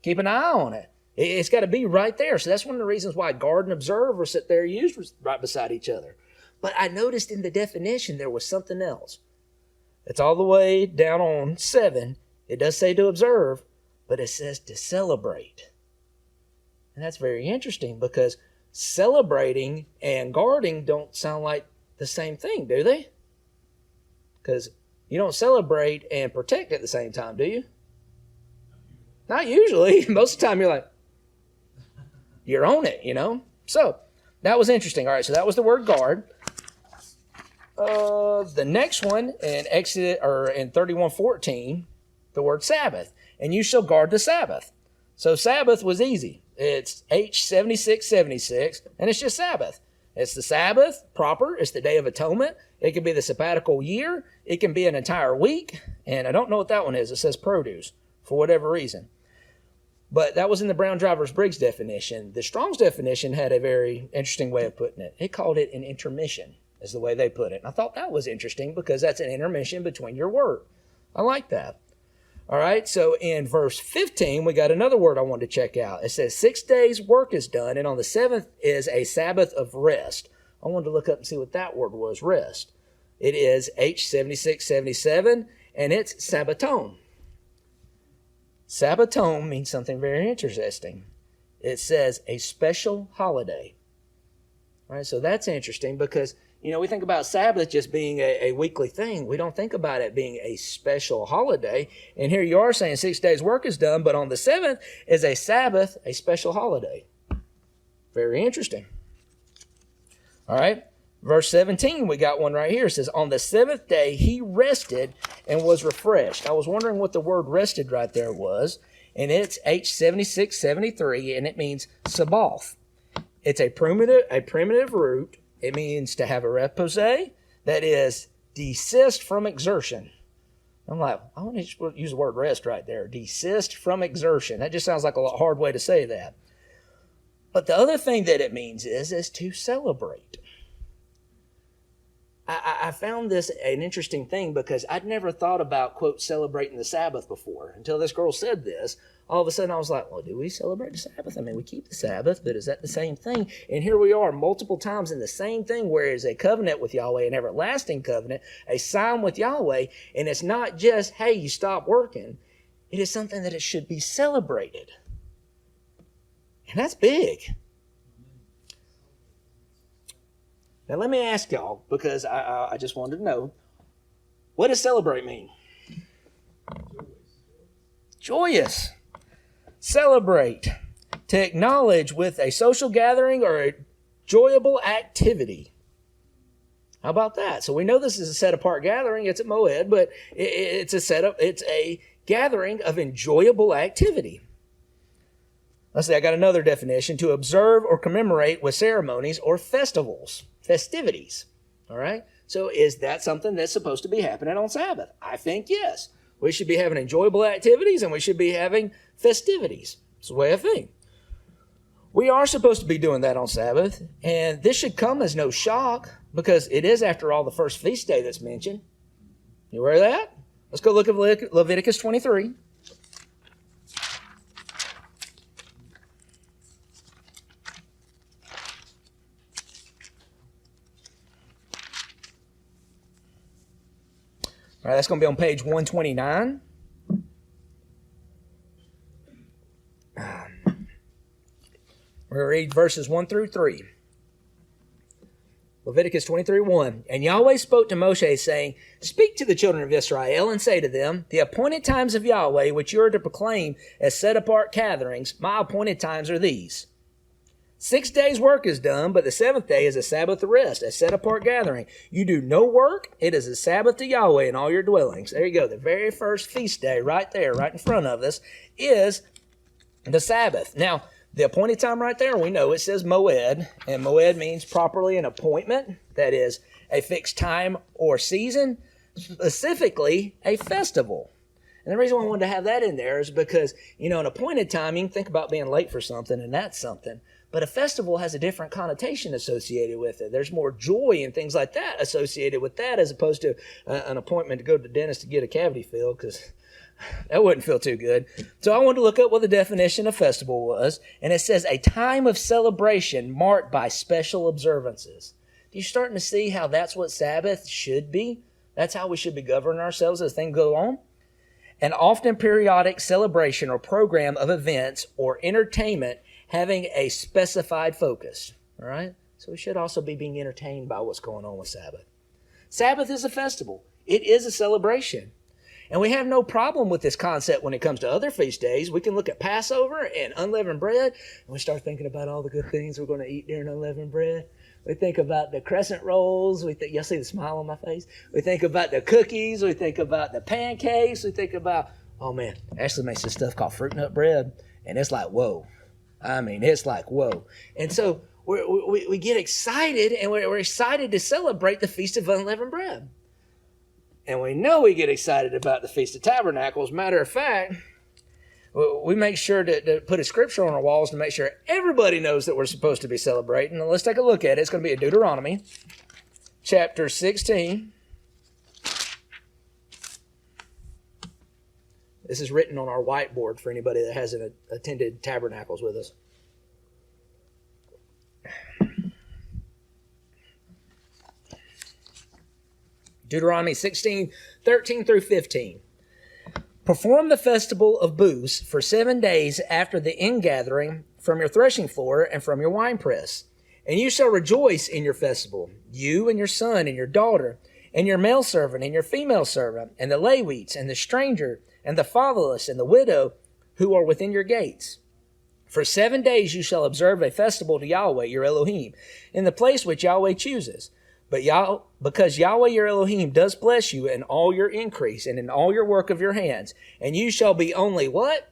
Keep an eye on it. It's got to be right there. So that's one of the reasons why guard and observe are sit there used right beside each other. But I noticed in the definition there was something else. It's all the way down on 7. It does say to observe, but it says to celebrate. And that's very interesting because celebrating and guarding don't sound like the same thing, do they? Because you don't celebrate and protect at the same time, do you? Not usually. Most of the time you're like, you're on it, you know? So that was interesting. All right, so that was the word guard. The next one in Exodus or in 31:14, the word Sabbath. And you shall guard the Sabbath. So Sabbath was easy. It's H7676, and it's just Sabbath. It's the Sabbath proper. It's the Day of Atonement. It can be the sabbatical year. It can be an entire week. And I don't know what that one is. It says produce for whatever reason. But that was in the Brown-Drivers-Briggs definition. The Strong's definition had a very interesting way of putting it. It called it an intermission, is the way they put it. And I thought that was interesting because that's an intermission between your work. I like that. All right, so in verse 15, we got another word I wanted to check out. It says 6 days work is done, and on the 7th is a Sabbath of rest. I wanted to look up and see what that word was, rest. It is H7677, and it's Sabbaton. Sabbaton means something very interesting. It says a special holiday. All right, so that's interesting because, you know, we think about Sabbath just being a weekly thing. We don't think about it being a special holiday. And here you are saying 6 days work is done, but on the 7th is a Sabbath, a special holiday. Very interesting. All right, verse 17, we got one right here. It says, on the 7th day he rested and was refreshed. I was wondering what the word rested right there was. And it's H7673, and it means Sabbath. It's a primitive root. It means to have a repose, that is, desist from exertion. I'm like, I want to use the word rest right there. Desist from exertion. That just sounds like a hard way to say that. But the other thing that it means is to celebrate. I found this an interesting thing because I'd never thought about, quote, celebrating the Sabbath before until this girl said this. All of a sudden I was like, well, do we celebrate the Sabbath? I mean, we keep the Sabbath, but is that the same thing? And here we are multiple times in the same thing, where it's a covenant with Yahweh, an everlasting covenant, a sign with Yahweh, and it's not just, hey, you stop working. It is something that it should be celebrated. And that's big. Now, let me ask y'all, because I just wanted to know, what does celebrate mean? Joyous. Celebrate. To acknowledge with a social gathering or a enjoyable activity. How about that? So we know this is a set-apart gathering. It's at Moed, but it's a gathering of enjoyable activity. Let's see, I got another definition. To observe or commemorate with ceremonies or festivities. All right? So is that something that's supposed to be happening on Sabbath? I think yes. We should be having enjoyable activities and we should be having festivities. That's the way I think. We are supposed to be doing that on Sabbath, and this should come as no shock because it is, after all, the first feast day that's mentioned. You aware of that? Let's go look at Leviticus 23. All right, that's going to be on page 129. We're going to read verses 1 through 3. Leviticus 23:1. And Yahweh spoke to Moshe, saying, Speak to the children of Israel, and say to them, The appointed times of Yahweh, which you are to proclaim as set-apart gatherings, my appointed times are these. 6 days' work is done, but the 7th day is a Sabbath of rest, a set-apart gathering. You do no work. It is a Sabbath to Yahweh in all your dwellings. There you go. The very first feast day right there, right in front of us, is the Sabbath. Now, the appointed time right there, we know it says Moed, and Moed means properly an appointment, that is, a fixed time or season, specifically a festival. And the reason why I wanted to have that in there is because, an appointed time, you can think about being late for something, and that's something. But a festival has a different connotation associated with it. There's more joy and things like that associated with that, as opposed to an appointment to go to the dentist to get a cavity filled, because that wouldn't feel too good. So I wanted to look up what the definition of festival was, and it says a time of celebration marked by special observances. You're starting to see how that's what Sabbath should be. That's how we should be governing ourselves as things go on. An often periodic celebration or program of events or entertainment having a specified focus. All right? So we should also be being entertained by what's going on with Sabbath. Sabbath is a festival. It is a celebration. And we have no problem with this concept when it comes to other feast days. We can look at Passover and unleavened bread, and we start thinking about all the good things we're going to eat during unleavened bread. We think about the crescent rolls. Y'all see the smile on my face? We think about the cookies. We think about the pancakes. We think about, oh man, Ashley makes this stuff called fruit nut bread, and it's like, whoa. I mean, it's like, whoa. And so we get excited, and we're excited to celebrate the Feast of Unleavened Bread. And we know we get excited about the Feast of Tabernacles. Matter of fact, we make sure to put a scripture on our walls to make sure everybody knows that we're supposed to be celebrating. Now, let's take a look at it. It's going to be in Deuteronomy Chapter 16. This is written on our whiteboard for anybody that hasn't attended Tabernacles with us. Deuteronomy 16, 13 through 15. Perform the festival of booths for 7 days after the ingathering from your threshing floor and from your winepress. And you shall rejoice in your festival, you and your son and your daughter, and your male servant and your female servant, and the Levites and the stranger, and the fatherless and the widow who are within your gates. For 7 days you shall observe a festival to Yahweh your Elohim, in the place which Yahweh chooses. But because Yahweh your Elohim does bless you in all your increase and in all your work of your hands, and you shall be only what?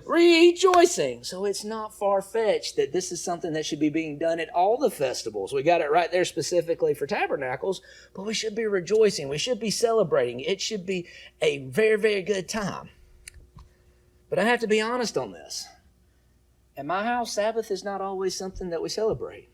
Rejoicing. So it's not far-fetched that this is something that should be being done at all the festivals. We got it right there specifically for Tabernacles, but we should be rejoicing. We should be celebrating. It should be a very, very good time. But I have to be honest on this. At my house, Sabbath is not always something that we celebrate.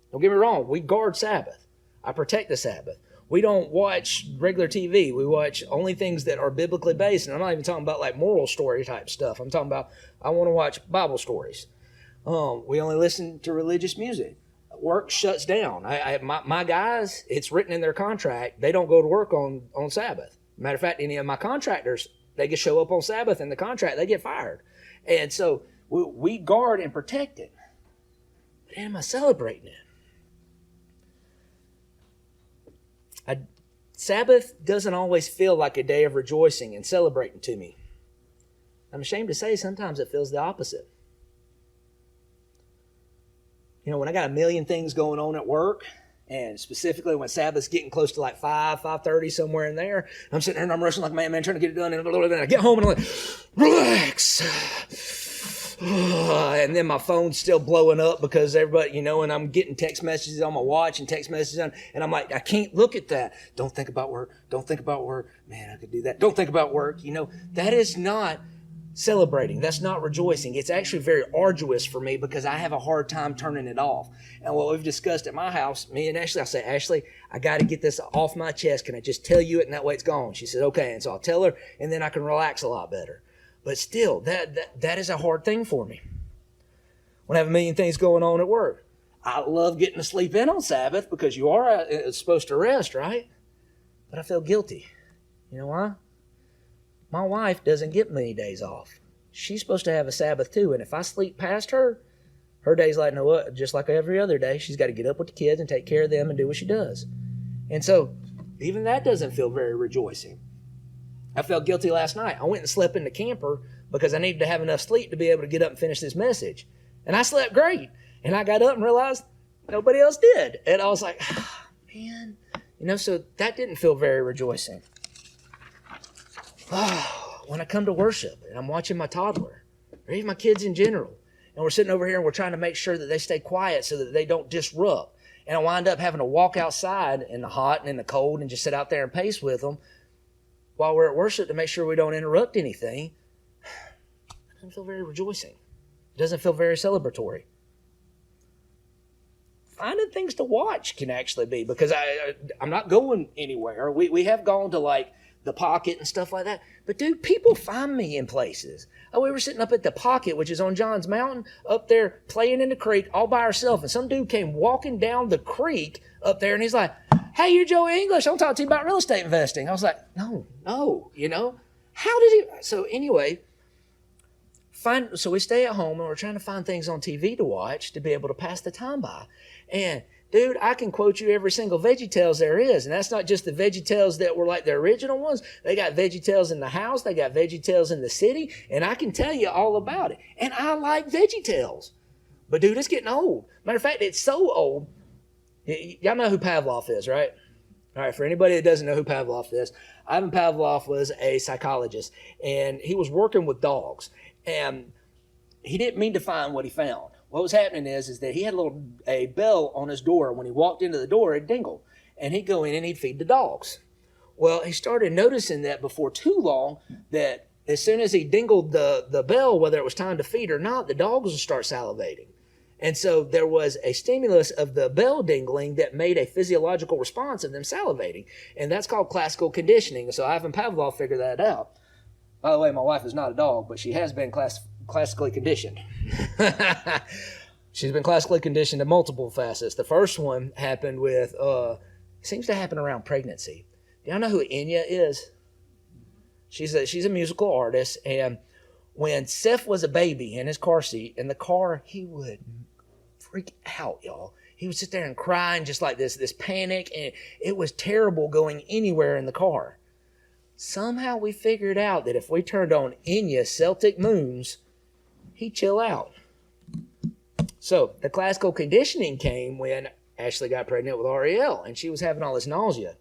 Don't get me wrong. We guard Sabbath. I protect the Sabbath. We don't watch regular TV. We watch only things that are biblically based. And I'm not even talking about like moral story type stuff. I'm talking about, I want to watch Bible stories. We only listen to religious music. Work shuts down. My guys, it's written in their contract, they don't go to work on Sabbath. Matter of fact, any of my contractors, they can show up on Sabbath in the contract, they get fired. And so we guard and protect it. But am I celebrating it? Sabbath doesn't always feel like a day of rejoicing and celebrating to me. I'm ashamed to say sometimes it feels the opposite. When I got a million things going on at work, and specifically when Sabbath's getting close to like 5:30, somewhere in there, I'm sitting there and I'm rushing like a madman trying to get it done, and I get home and I'm like, relax. And then my phone's still blowing up because everybody, and I'm getting text messages on my watch and text messages on, and I'm like, I can't look at that. Don't think about work. Don't think about work. Man, I could do that. Don't think about work. That is not celebrating. That's not rejoicing. It's actually very arduous for me because I have a hard time turning it off. And what we've discussed at my house, me and Ashley, I say, Ashley, I got to get this off my chest. Can I just tell you it? And that way it's gone. She said, okay. And so I'll tell her, and then I can relax a lot better. But still, that is a hard thing for me. When I have a million things going on at work. I love getting to sleep in on Sabbath because you are supposed to rest, right? But I feel guilty. You know why? My wife doesn't get many days off. She's supposed to have a Sabbath too, and if I sleep past her day's like, just like every other day, she's got to get up with the kids and take care of them and do what she does. And so, even that doesn't feel very rejoicing. I felt guilty last night. I went and slept in the camper because I needed to have enough sleep to be able to get up and finish this message. And I slept great. And I got up and realized nobody else did. And I was like, man, so that didn't feel very rejoicing. When I come to worship and I'm watching my toddler, or even my kids in general, and we're sitting over here and we're trying to make sure that they stay quiet so that they don't disrupt. And I wind up having to walk outside in the hot and in the cold and just sit out there and pace with them. while we're at worship to make sure we don't interrupt anything, it doesn't feel very rejoicing. It doesn't feel very celebratory. Finding things to watch can actually be, because I'm not going anywhere. We have gone to like the Pocket and stuff like that. But dude, people find me in places. Oh, we were sitting up at the Pocket, which is on John's Mountain, up there playing in the creek all by ourselves. And some dude came walking down the creek up there and he's like, "Hey, you're Joey English. I'll talk to you about real estate investing." I was like, no, how did he? So anyway, so we stay at home and we're trying to find things on TV to watch to be able to pass the time by. And dude, I can quote you every single VeggieTales there is. And that's not just the VeggieTales that were like the original ones. They got VeggieTales in the house. They got VeggieTales in the city. And I can tell you all about it. And I like VeggieTales. But dude, it's getting old. Matter of fact, it's so old. Y'all know who Pavlov is, right? All right, for anybody that doesn't know who Pavlov is, Ivan Pavlov was a psychologist. And he was working with dogs. And he didn't mean to find what he found. What was happening is that he had a bell on his door. When he walked into the door, it'd dingle. And he'd go in and he'd feed the dogs. Well, he started noticing that before too long, that as soon as he dingled the bell, whether it was time to feed or not, the dogs would start salivating. And so there was a stimulus of the bell dingling that made a physiological response of them salivating. And that's called classical conditioning. So Ivan Pavlov figured that out. By the way, my wife is not a dog, but she has been classically conditioned. She's been classically conditioned in multiple facets. The first one happened with, seems to happen around pregnancy. Do y'all know who Enya is? She's a musical artist, and when Seth was a baby in his car seat, in the car, he would freak out, y'all. He would sit there and cry and just like this panic, and it was terrible going anywhere in the car. Somehow we figured out that if we turned on Enya's Celtic Moons, he'd chill out. So the classical conditioning came when Ashley got pregnant with Ariel, and she was having all this nausea.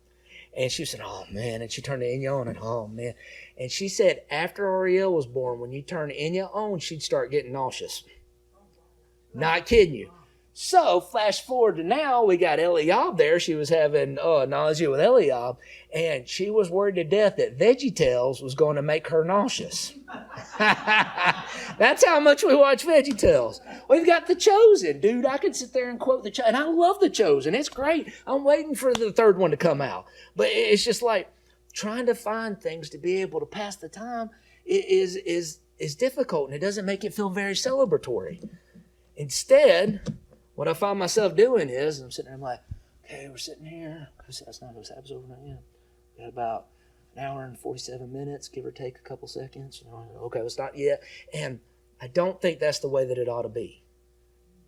And she said, "Oh, man." And she turned Enya on, and oh, man. And she said after Ariel was born, when you turn Enya on, she'd start getting nauseous. Not kidding you. So flash forward to now, we got Eliab there. She was having nausea with Eliab, and she was worried to death that VeggieTales was going to make her nauseous. That's how much we watch VeggieTales. We've got The Chosen. Dude, I could sit there and quote The Chosen. And I love The Chosen. It's great. I'm waiting for the third one to come out. But it's just like trying to find things to be able to pass the time is difficult, and it doesn't make it feel very celebratory. Instead, what I find myself doing is I'm sitting there, I'm like, okay, we're sitting here. That's not what's happening over now. We got about an hour and 47 minutes, give or take a couple seconds. Okay, it's not yet. And I don't think that's the way that it ought to be.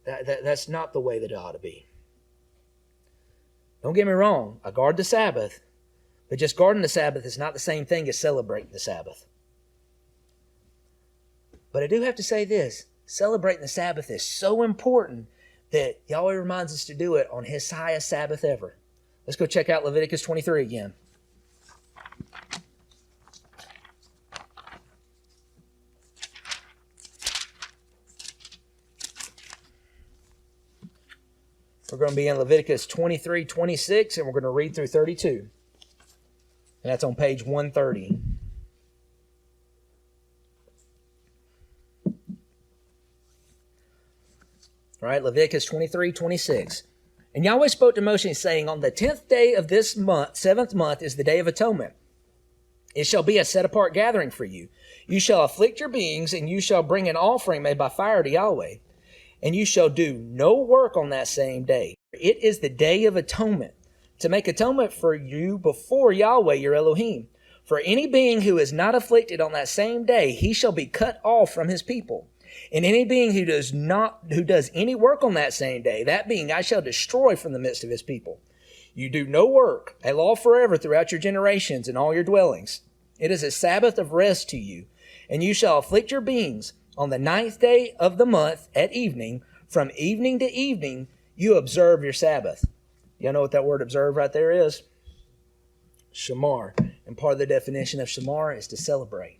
That's not the way that it ought to be. Don't get me wrong. I guard the Sabbath. But just guarding the Sabbath is not the same thing as celebrating the Sabbath. But I do have to say this. Celebrating the Sabbath is so important that Yahweh reminds us to do it on His highest Sabbath ever. Let's go check out Leviticus 23 again. We're going to be in Leviticus 23:26, and we're going to read through 32. And that's on page 130. All right, Leviticus 23:26. And Yahweh spoke to Moshe, saying, on the 10th day of this month, 7th month, is the day of atonement. It shall be a set-apart gathering for you. You shall afflict your beings, and you shall bring an offering made by fire to Yahweh. And you shall do no work on that same day. It is the day of atonement, to make atonement for you before Yahweh your Elohim. For any being who is not afflicted on that same day, he shall be cut off from his people. And any being who does any work on that same day, that being I shall destroy from the midst of his people. You do no work, a law forever throughout your generations and all your dwellings. It is a Sabbath of rest to you. And you shall afflict your beings on the 9th day of the month at evening. From evening to evening, you observe your Sabbath. Y'all know what that word observe right there is? Shamar. And part of the definition of shamar is to celebrate.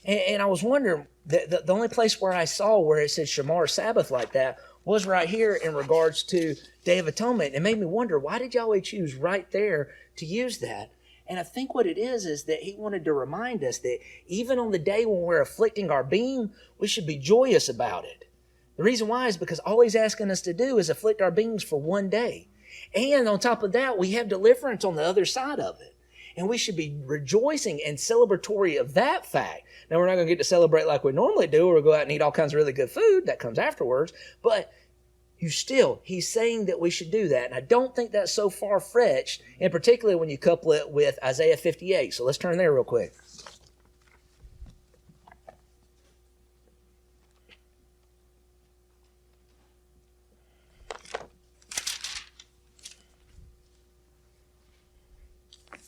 And I was wondering, the only place where I saw where it said Shamar Sabbath like that was right here in regards to Day of Atonement. It made me wonder, why did Yahweh choose right there to use that? And I think what it is that he wanted to remind us that even on the day when we're afflicting our being, we should be joyous about it. The reason why is because all he's asking us to do is afflict our beings for one day. And on top of that, we have deliverance on the other side of it. And we should be rejoicing and celebratory of that fact. Now, we're not going to get to celebrate like we normally do, or go out and eat all kinds of really good food. That comes afterwards. But he's saying that we should do that. And I don't think that's so far-fetched, and particularly when you couple it with Isaiah 58. So let's turn there real quick.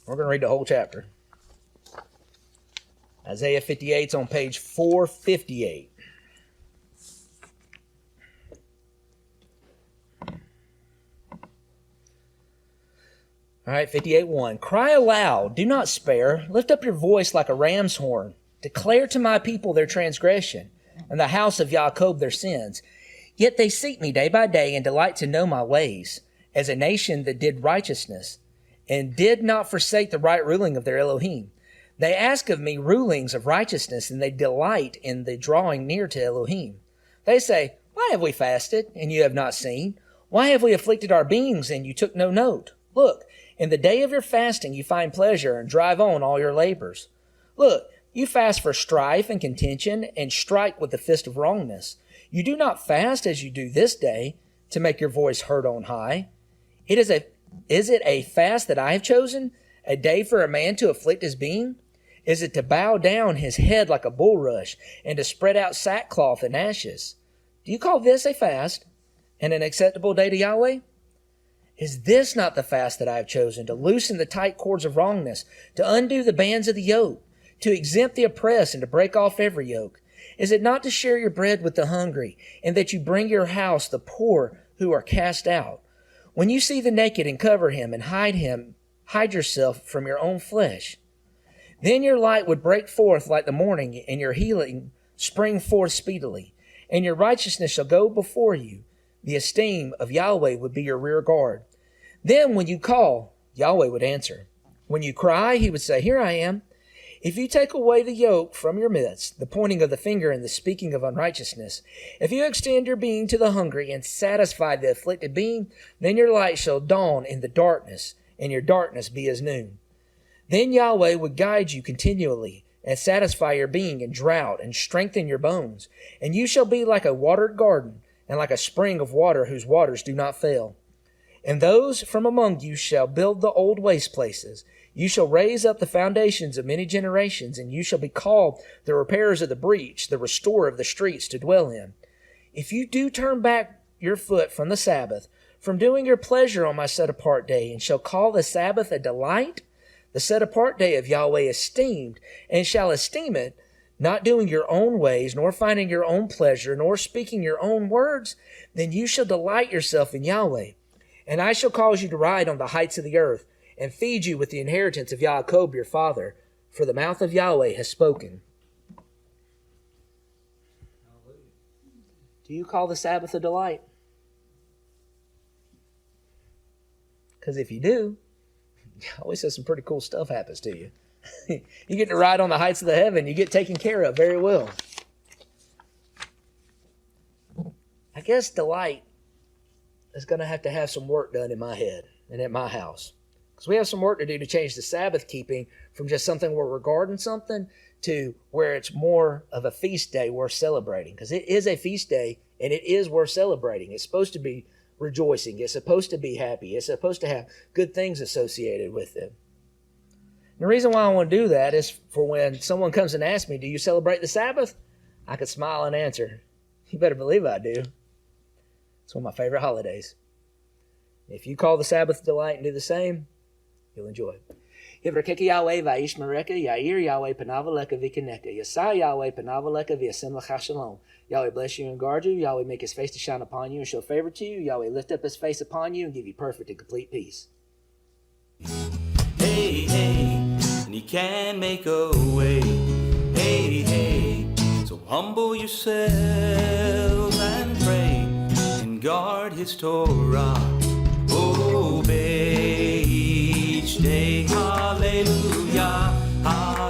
We're going to read the whole chapter. Isaiah 58 is on page 458. All right, 58:1. Cry aloud, do not spare. Lift up your voice like a ram's horn. Declare to my people their transgression, and the house of Jacob their sins. Yet they seek me day by day and delight to know my ways, as a nation that did righteousness, and did not forsake the right ruling of their Elohim. They ask of me rulings of righteousness, and they delight in the drawing near to Elohim. They say, why have we fasted, and you have not seen? Why have we afflicted our beings, and you took no note? Look, in the day of your fasting you find pleasure, and drive on all your labors. Look, you fast for strife and contention, and strike with the fist of wrongness. You do not fast as you do this day, to make your voice heard on high. Is it a fast that I have chosen, a day for a man to afflict his being? Is it to bow down his head like a bulrush, and to spread out sackcloth and ashes? Do you call this a fast, and an acceptable day to Yahweh? Is this not the fast that I have chosen, to loosen the tight cords of wrongness, to undo the bands of the yoke, to exempt the oppressed, and to break off every yoke? Is it not to share your bread with the hungry, and that you bring your house the poor who are cast out? When you see the naked and cover him, and hide yourself from your own flesh. Then your light would break forth like the morning, and your healing spring forth speedily, and your righteousness shall go before you. The esteem of Yahweh would be your rear guard. Then when you call, Yahweh would answer. When you cry, he would say, here I am. If you take away the yoke from your midst, the pointing of the finger and the speaking of unrighteousness, if you extend your being to the hungry and satisfy the afflicted being, then your light shall dawn in the darkness, and your darkness be as noon. Then Yahweh would guide you continually, and satisfy your being in drought, and strengthen your bones. And you shall be like a watered garden, and like a spring of water whose waters do not fail. And those from among you shall build the old waste places. You shall raise up the foundations of many generations, and you shall be called the repairers of the breach, the restorer of the streets to dwell in. If you do turn back your foot from the Sabbath, from doing your pleasure on my set-apart day, and shall call the Sabbath a delight, the set-apart day of Yahweh esteemed, and shall esteem it, not doing your own ways, nor finding your own pleasure, nor speaking your own words, then you shall delight yourself in Yahweh. And I shall cause you to ride on the heights of the earth, and feed you with the inheritance of Jacob your father, for the mouth of Yahweh has spoken. Do you call the Sabbath a delight? Because if you do, Yahweh says some pretty cool stuff happens to you. You get to ride on the heights of the heaven. You get taken care of very well. I guess delight is going to have some work done in my head and at my house. Because we have some work to do to change the Sabbath keeping from just something we're regarding something to where it's more of a feast day worth celebrating. Because it is a feast day and it is worth celebrating. It's supposed to be rejoicing. It's supposed to be happy. It's supposed to have good things associated with it. And the reason why I want to do that is for when someone comes and asks me, do you celebrate the Sabbath? I could smile and answer, you better believe I do. It's one of my favorite holidays. If you call the Sabbath delight and do the same, you'll enjoy it. Yivrakeki Yahweh va'ishmereka Yair Yahweh panavaleka v'keneka Yasai Yahweh panavaleka v'yasem l'cha shalom. Yahweh bless you and guard you. Yahweh make his face to shine upon you and show favor to you. Yahweh lift up his face upon you and give you perfect and complete peace. Hey, hey, and he can make a way. Hey, hey, so humble yourself and pray and guard his Torah. Obey each day. Hallelujah, hallelujah.